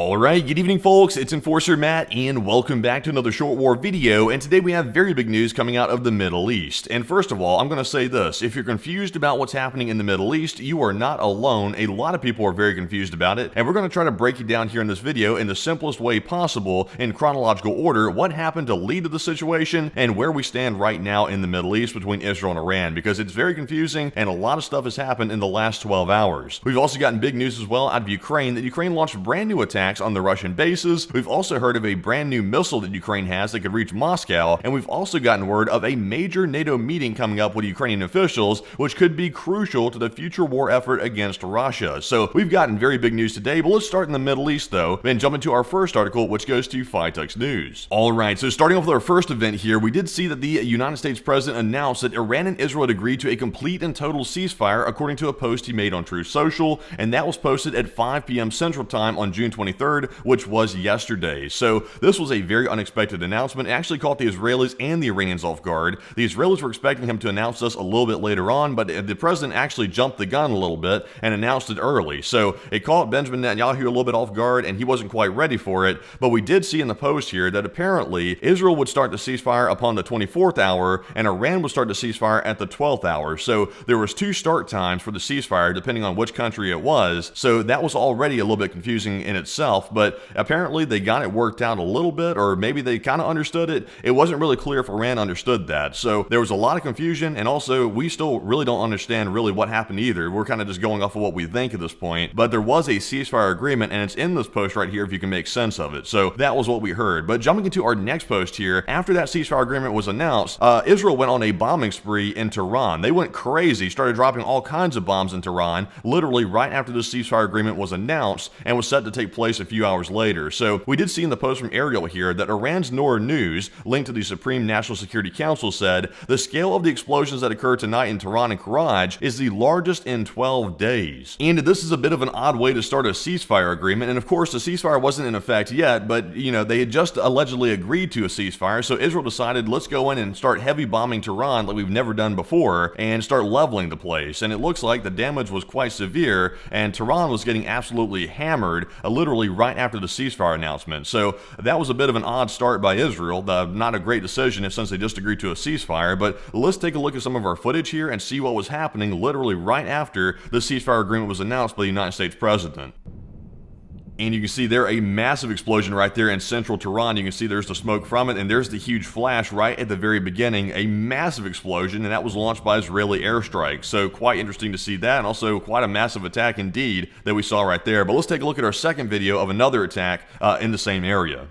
Alright, good evening folks, it's Enforcer Matt, and welcome back to another Short War video, and today we have very big news coming out of the Middle East. And first of all, I'm going to say this, if you're confused about what's happening in the Middle East, you are not alone. A lot of people are very confused about it, and we're going to try to break it down here in this video in the simplest way possible, in chronological order, what happened to lead to the situation, and where we stand right now in the Middle East between Israel and Iran, because it's very confusing, and a lot of stuff has happened in the last 12 hours. We've also gotten big news as well out of Ukraine, that Ukraine launched brand new attacks on the Russian bases. We've also heard of a brand new missile that Ukraine has that could reach Moscow, and we've also gotten word of a major NATO meeting coming up with Ukrainian officials, which could be crucial to the future war effort against Russia. So we've gotten very big news today, but let's start in the Middle East though, and jump into our first article, which goes to Fitex News. Alright, so starting off with our first event here, we did see that the United States President announced that Iran and Israel had agreed to a complete and total ceasefire, according to a post he made on Truth Social, and that was posted at 5 p.m. Central Time on June 23rd, which was yesterday. So this was a very unexpected announcement. It actually caught the Israelis and the Iranians off guard. The Israelis were expecting him to announce this a little bit later on, but the president actually jumped the gun a little bit and announced it early. So it caught Benjamin Netanyahu a little bit off guard, and he wasn't quite ready for it. But we did see in the post here that apparently Israel would start the ceasefire upon the 24th hour, and Iran would start the ceasefire at the 12th hour. So there was two start times for the ceasefire, depending on which country it was. So that was already a little bit confusing in itself, but apparently they got it worked out a little bit, or maybe they kind of understood it. It wasn't really clear if Iran understood that. So there was a lot of confusion, and also we still really don't understand really what happened either. We're kind of just going off of what we think at this point, but there was a ceasefire agreement, and it's in this post right here if you can make sense of it. So that was what we heard. But jumping into our next post here, after that ceasefire agreement was announced, Israel went on a bombing spree in Tehran. They went crazy, started dropping all kinds of bombs in Tehran, literally right after the ceasefire agreement was announced and was set to take place a few hours later. So we did see in the post from Ariel here that Iran's Noor News, linked to the Supreme National Security Council, said the scale of the explosions that occurred tonight in Tehran and Karaj is the largest in 12 days. And this is a bit of an odd way to start a ceasefire agreement, and of course the ceasefire wasn't in effect yet, but you know, they had just allegedly agreed to a ceasefire, so Israel decided, let's go in and start heavy bombing Tehran like we've never done before and start leveling the place. And it looks like the damage was quite severe, and Tehran was getting absolutely hammered literally right after the ceasefire announcement. So that was a bit of an odd start by Israel. Not a great decision since they just agreed to a ceasefire, but let's take a look at some of our footage here and see what was happening literally right after the ceasefire agreement was announced by the United States President. And you can see there a massive explosion right there in central Tehran. You can see there's the smoke from it, and there's the huge flash right at the very beginning, a massive explosion, and that was launched by Israeli airstrikes. So quite interesting to see that, and also quite a massive attack indeed that we saw right there. But let's take a look at our second video of another attack in the same area.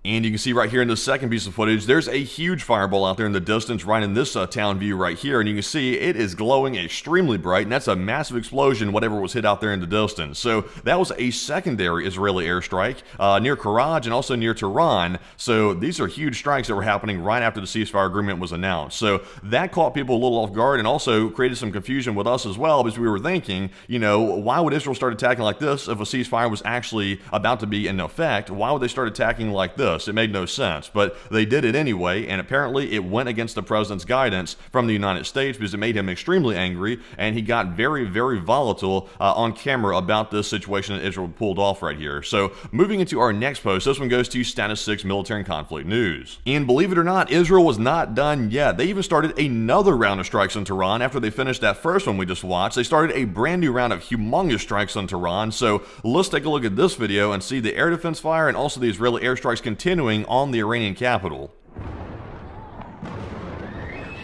And you can see right here in the second piece of footage, there's a huge fireball out there in the distance right in this town view right here. And you can see it is glowing extremely bright, and that's a massive explosion, whatever was hit out there in the distance. So that was a secondary Israeli airstrike near Karaj and also near Tehran. So these are huge strikes that were happening right after the ceasefire agreement was announced. So that caught people a little off guard and also created some confusion with us as well, because we were thinking, you know, why would Israel start attacking like this if a ceasefire was actually about to be in effect? Why would they start attacking like this? It made no sense, but they did it anyway, and apparently it went against the president's guidance from the United States, because it made him extremely angry, and he got very, very volatile on camera about this situation that Israel pulled off right here. So moving into our next post, this one goes to Status 6 Military and Conflict News. And believe it or not, Israel was not done yet. They even started another round of strikes on Tehran after they finished that first one we just watched. They started a brand new round of humongous strikes on Tehran. So let's take a look at this video and see the air defense fire and also the Israeli airstrikes continuing on the Iranian capital.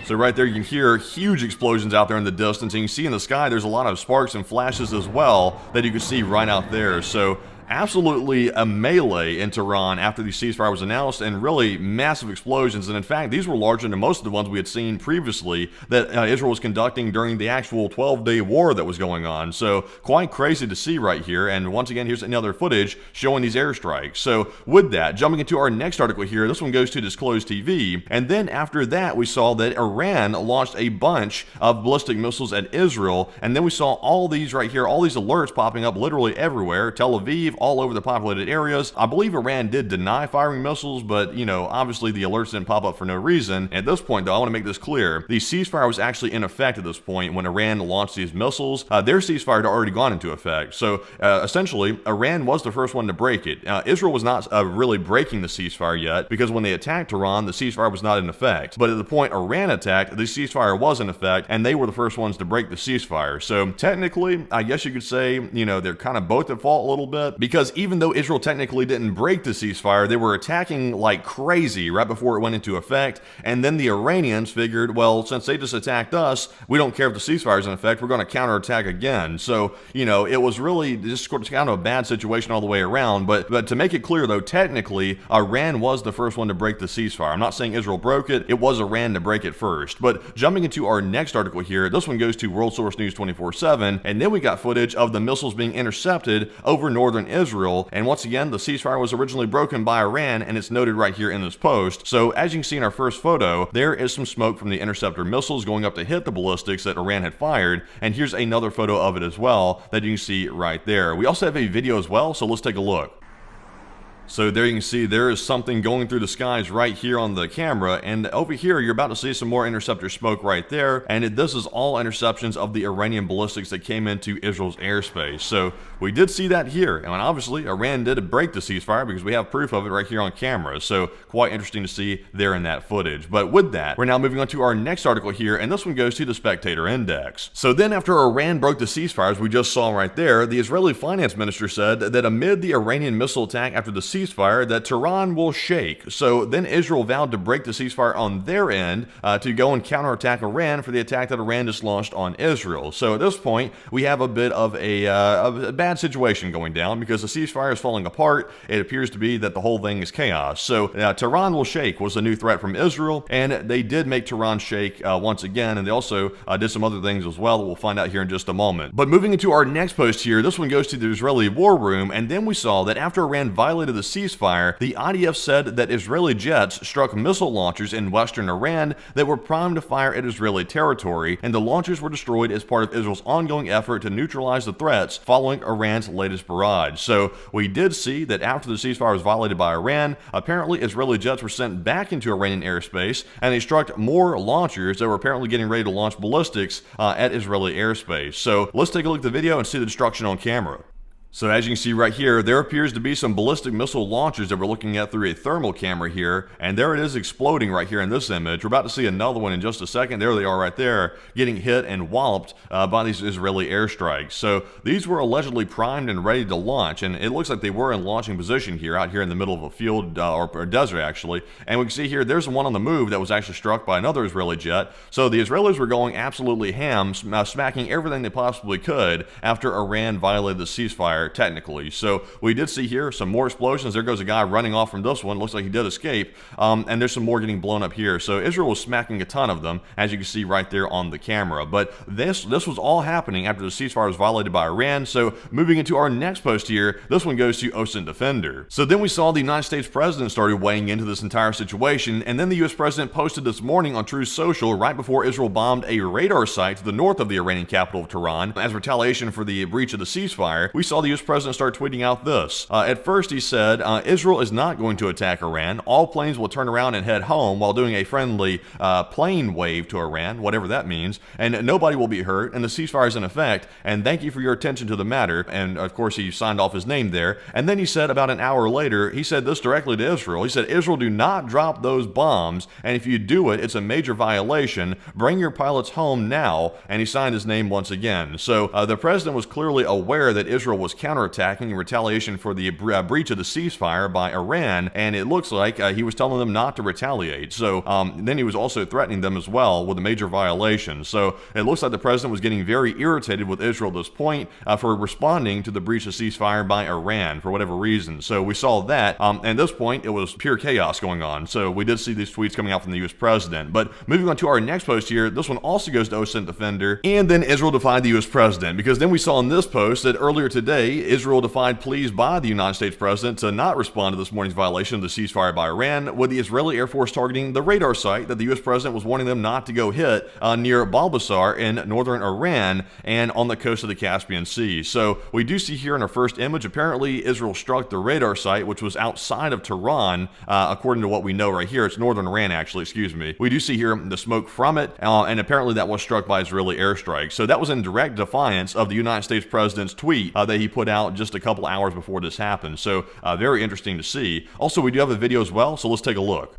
So right there you can hear huge explosions out there in the distance, and you can see in the sky there's a lot of sparks and flashes as well that you can see right out there. So absolutely a melee in Tehran after the ceasefire was announced, and really massive explosions. And in fact, these were larger than most of the ones we had seen previously that Israel was conducting during the actual 12-day war that was going on. So quite crazy to see right here. And once again, here's another footage showing these airstrikes. So with that, jumping into our next article here, this one goes to Disclosed TV. And then after that, we saw that Iran launched a bunch of ballistic missiles at Israel. And then we saw all these right here, all these alerts popping up literally everywhere. Tel Aviv, all over the populated areas. I believe Iran did deny firing missiles, but, you know, obviously the alerts didn't pop up for no reason. At this point, though, I want to make this clear. The ceasefire was actually in effect at this point when Iran launched these missiles. Their ceasefire had already gone into effect. So, essentially, Iran was the first one to break it. Israel was not really breaking the ceasefire yet, because when they attacked Tehran, the ceasefire was not in effect. But at the point Iran attacked, the ceasefire was in effect, and they were the first ones to break the ceasefire. So, technically, I guess you could say, you know, they're kind of both at fault a little bit, because even though Israel technically didn't break the ceasefire, they were attacking like crazy right before it went into effect, and then the Iranians figured, well, since they just attacked us, we don't care if the ceasefire is in effect, we're going to counterattack again. So, you know, it was really just kind of a bad situation all the way around, but to make it clear, though, technically, Iran was the first one to break the ceasefire. I'm not saying Israel broke it, it was Iran to break it first. But jumping into our next article here, this one goes to World Source News 24/7, and then we got footage of the missiles being intercepted over northern Israel, and once again, the ceasefire was originally broken by Iran, and it's noted right here in this post. So, as you can see in our first photo, there is some smoke from the interceptor missiles going up to hit the ballistics that Iran had fired, and here's another photo of it as well that you can see right there. We also have a video as well, so let's take a look. So there you can see there is something going through the skies right here on the camera, and over here you're about to see some more interceptor smoke right there, and this is all interceptions of the Iranian ballistics that came into Israel's airspace. So we did see that here, and obviously Iran did break the ceasefire because we have proof of it right here on camera, so quite interesting to see there in that footage. But with that, we're now moving on to our next article here, and this one goes to the Spectator Index. So then after Iran broke the ceasefires we just saw right there, the Israeli finance minister said that amid the Iranian missile attack after the ceasefire that Tehran will shake. So then Israel vowed to break the ceasefire on their end to go and counterattack Iran for the attack that Iran just launched on Israel. So at this point, we have a bit of a bad situation going down because the ceasefire is falling apart. It appears to be that the whole thing is chaos. So Tehran will shake was a new threat from Israel, and they did make Tehran shake once again, and they also did some other things as well that we'll find out here in just a moment. But moving into our next post here, this one goes to the Israeli war room, and then we saw that after Iran violated the ceasefire, the IDF said that Israeli jets struck missile launchers in western Iran that were primed to fire at Israeli territory, and the launchers were destroyed as part of Israel's ongoing effort to neutralize the threats following Iran's latest barrage. So we did see that after the ceasefire was violated by Iran, apparently Israeli jets were sent back into Iranian airspace, and they struck more launchers that were apparently getting ready to launch ballistics at Israeli airspace. So let's take a look at the video and see the destruction on camera. So as you can see right here, there appears to be some ballistic missile launchers that we're looking at through a thermal camera here, and there it is exploding right here in this image. We're about to see another one in just a second. There they are right there, getting hit and walloped by these Israeli airstrikes. So these were allegedly primed and ready to launch, and it looks like they were in launching position here, out here in the middle of a field, or desert actually. And we can see here, there's one on the move that was actually struck by another Israeli jet. So the Israelis were going absolutely ham, smacking everything they possibly could after Iran violated the ceasefire technically. So we did see here some more explosions. There goes a guy running off from this one. Looks like he did escape. And there's some more getting blown up here. So Israel was smacking a ton of them, as you can see right there on the camera. But this was all happening after the ceasefire was violated by Iran. So moving into our next post here, this one goes to OSINT Defender. So then we saw the United States president started weighing into this entire situation, and then the US president posted this morning on Truth Social right before Israel bombed a radar site to the north of the Iranian capital of Tehran as retaliation for the breach of the ceasefire. We saw the US president start tweeting out this. At first he said, Israel is not going to attack Iran. All planes will turn around and head home while doing a friendly plane wave to Iran, whatever that means, and nobody will be hurt, and the ceasefire is in effect, and thank you for your attention to the matter. And of course he signed off his name there. And then he said about an hour later, he said this directly to Israel. He said, Israel, do not drop those bombs, and if you do it, it's a major violation. Bring your pilots home now. And he signed his name once again. So the president was clearly aware that Israel was counterattacking in retaliation for the breach of the ceasefire by Iran, and it looks like he was telling them not to retaliate. So then he was also threatening them as well with a major violation. So it looks like the president was getting very irritated with Israel at this point for responding to the breach of ceasefire by Iran for whatever reason. So we saw that. At this point, it was pure chaos going on. So we did see these tweets coming out from the US president. But moving on to our next post here, this one also goes to OSINT Defender, and then Israel defied the US president, because then we saw in this post that earlier today Monday, Israel defied pleas by the United States president to not respond to this morning's violation of the ceasefire by Iran, with the Israeli Air Force targeting the radar site that the U.S. president was warning them not to go hit near Balbasar in northern Iran and on the coast of the Caspian Sea. So we do see here in our first image, apparently Israel struck the radar site, which was outside of Tehran, according to what we know right here. It's northern Iran, actually, excuse me. We do see here the smoke from it, and apparently that was struck by Israeli airstrikes. So that was in direct defiance of the United States president's tweet that he put out just a couple hours before this happened. So very interesting to see. Also, we do have a video as well, so let's take a look.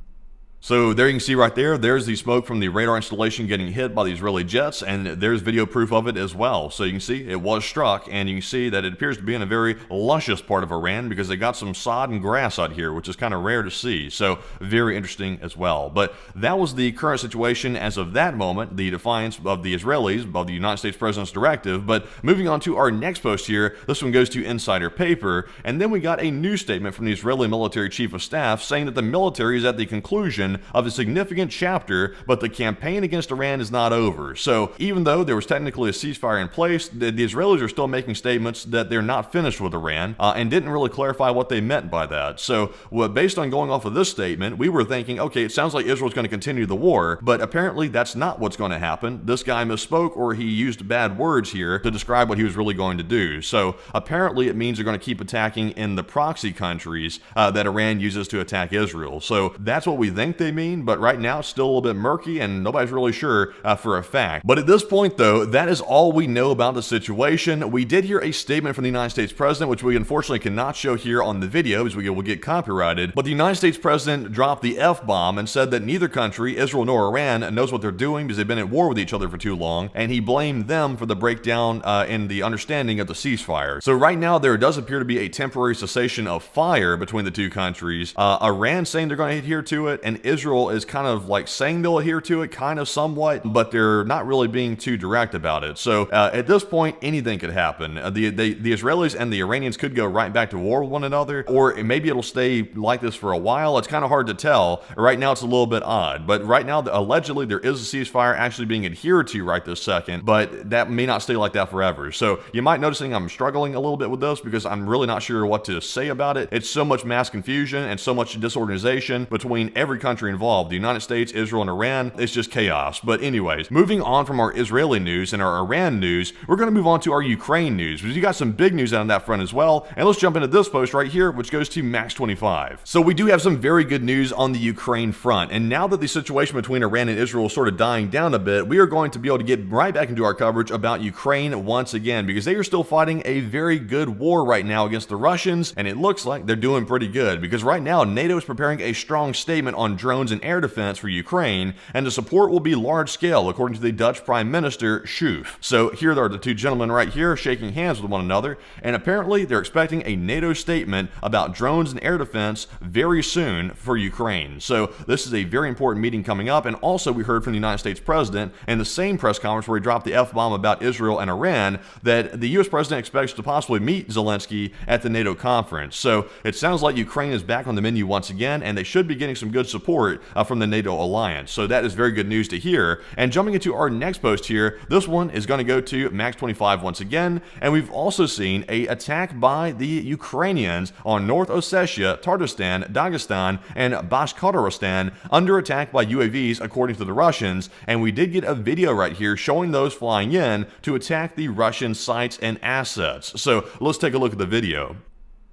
So there you can see right there, there's the smoke from the radar installation getting hit by the Israeli jets, and there's video proof of it as well. So you can see it was struck, and you can see that it appears to be in a very luscious part of Iran because they got some sod and grass out here, which is kind of rare to see. So very interesting as well. But that was the current situation as of that moment, the defiance of the Israelis, of the United States president's directive. But moving on to our next post here, this one goes to Insider Paper, and then we got a new statement from the Israeli military chief of staff saying that the military is at the conclusion of a significant chapter, but the campaign against Iran is not over. So even though there was technically a ceasefire in place, the Israelis are still making statements that they're not finished with Iran, and didn't really clarify what they meant by that. So based on going off of this statement, we were thinking, okay, it sounds like Israel's going to continue the war, but apparently that's not what's going to happen. This guy misspoke, or he used bad words here to describe what he was really going to do. So apparently it means they're going to keep attacking in the proxy countries that Iran uses to attack Israel. So that's what we think they mean, but right now it's still a little bit murky and nobody's really sure for a fact. But at this point though, that is all we know about the situation. We did hear a statement from the United States president, which we unfortunately cannot show here on the video as we will get copyrighted, but the United States president dropped the F-bomb and said that neither country, Israel nor Iran, knows what they're doing because they've been at war with each other for too long, and he blamed them for the breakdown in the understanding of the ceasefire. So right now there does appear to be a temporary cessation of fire between the two countries. Iran saying they're going to adhere to it, and Israel is kind of like saying they'll adhere to it, kind of somewhat, but they're not really being too direct about it. So at this point, anything could happen. The Israelis and the Iranians could go right back to war with one another, or maybe it'll stay like this for a while. It's kind of hard to tell. Right now, it's a little bit odd, but right now, allegedly, there is a ceasefire actually being adhered to right this second, but that may not stay like that forever. So you might noticing I'm struggling a little bit with this because I'm really not sure what to say about it. It's so much mass confusion and so much disorganization between every country involved. The United States, Israel, and Iran. It's just chaos. But anyways, moving on from our Israeli news and our Iran news, we're going to move on to our Ukraine news, because you got some big news out on that front as well. And let's jump into this post right here, which goes to Max 25. So we do have some very good news on the Ukraine front. And now that the situation between Iran and Israel is sort of dying down a bit, we are going to be able to get right back into our coverage about Ukraine once again, because they are still fighting a very good war right now against the Russians, and it looks like they're doing pretty good, because right now NATO is preparing a strong statement on drones and air defense for Ukraine, and the support will be large scale, according to the Dutch Prime Minister Schoof. So here are the two gentlemen right here shaking hands with one another, and apparently they're expecting a NATO statement about drones and air defense very soon for Ukraine. So this is a very important meeting coming up, and also we heard from the United States president in the same press conference where he dropped the F-bomb about Israel and Iran that the U.S. president expects to possibly meet Zelensky at the NATO conference. So it sounds like Ukraine is back on the menu once again, and they should be getting some good support from the NATO alliance. So that is very good news to hear. And jumping into our next post here, this one is going to go to Max 25 once again, and we've also seen an attack by the Ukrainians on North Ossetia, Tatarstan, Dagestan, and Bashkortostan under attack by UAVs, according to the Russians, and we did get a video right here showing those flying in to attack the Russian sites and assets. So let's take a look at the video.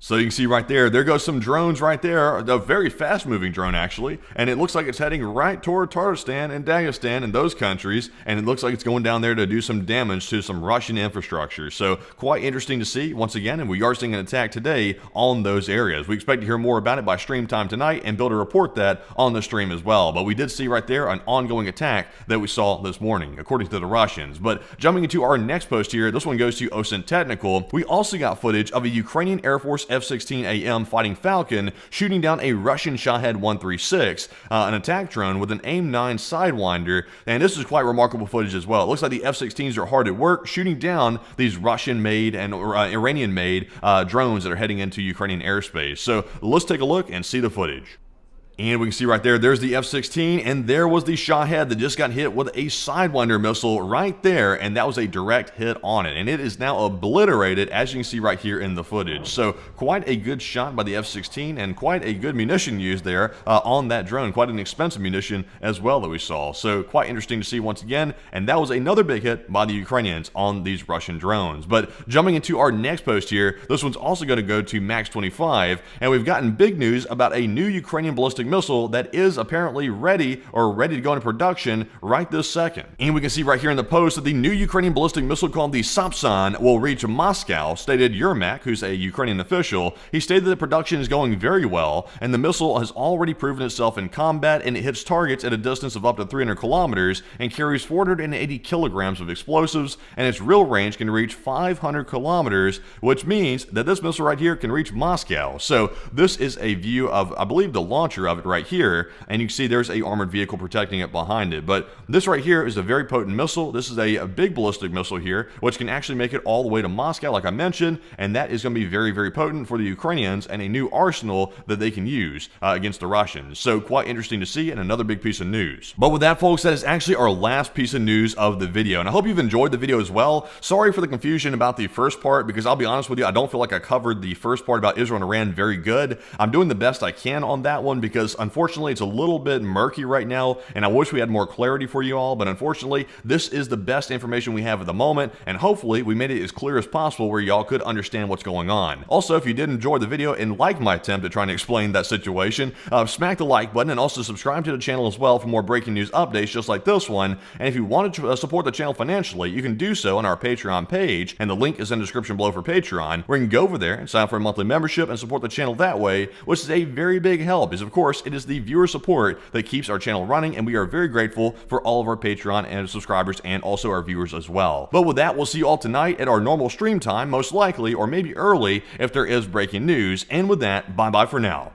So you can see right there goes some drones right there, a very fast-moving drone actually, and it looks like it's heading right toward Tatarstan and Dagestan and those countries, and it looks like it's going down there to do some damage to some Russian infrastructure. So quite interesting to see once again, and we are seeing an attack today on those areas. We expect to hear more about it by stream time tonight and be able to report that on the stream as well. But we did see right there an ongoing attack that we saw this morning, according to the Russians. But jumping into our next post here, this one goes to OSINT Technical. We also got footage of a Ukrainian Air Force F-16AM Fighting Falcon shooting down a Russian Shahed 136, an attack drone with an AIM-9 Sidewinder, and this is quite remarkable footage as well. It looks like the F-16s are hard at work shooting down these Russian-made and Iranian-made drones that are heading into Ukrainian airspace. So let's take a look and see the footage. And we can see right there's the F-16, and there was the Shahed that just got hit with a Sidewinder missile right there, and that was a direct hit on it. And it is now obliterated, as you can see right here in the footage. So quite a good shot by the F-16, and quite a good munition used there on that drone. Quite an expensive munition as well that we saw. So quite interesting to see once again, and that was another big hit by the Ukrainians on these Russian drones. But jumping into our next post here, this one's also going to go to Max 25, and we've gotten big news about a new Ukrainian ballistic missile that is apparently ready to go into production right this second. And we can see right here in the post that the new Ukrainian ballistic missile called the Sapsan will reach Moscow, stated Yermak, who's a Ukrainian official. He stated that the production is going very well, and the missile has already proven itself in combat, and it hits targets at a distance of up to 300 kilometers and carries 480 kilograms of explosives, and its real range can reach 500 kilometers, which means that this missile right here can reach Moscow. So this is a view of, I believe, the launcher of it right here, and you can see there's a armored vehicle protecting it behind it. But this right here is a very potent missile. This is a big ballistic missile here, which can actually make it all the way to Moscow, like I mentioned, and that is going to be very, very potent for the Ukrainians and a new arsenal that they can use against the Russians. So quite interesting to see, and another big piece of news. But with that, folks, that is actually our last piece of news of the video, and I hope you've enjoyed the video as well. Sorry for the confusion about the first part, because I'll be honest with you, I don't feel like I covered the first part about Israel and Iran very good. I'm doing the best I can on that one because unfortunately it's a little bit murky right now, and I wish we had more clarity for you all, but unfortunately this is the best information we have at the moment, and hopefully we made it as clear as possible where y'all could understand what's going on. Also, if you did enjoy the video and like my attempt at trying to explain that situation, smack the like button and also subscribe to the channel as well for more breaking news updates just like this one. And if you wanted to support the channel financially, you can do so on our Patreon page, and the link is in the description below for Patreon, where you can go over there and sign up for a monthly membership and support the channel that way, which is a very big help, as of course it is the viewer support that keeps our channel running, and we are very grateful for all of our Patreon and subscribers and also our viewers as well. But with that, we'll see you all tonight at our normal stream time, most likely, or maybe early if there is breaking news. And with that, bye bye for now.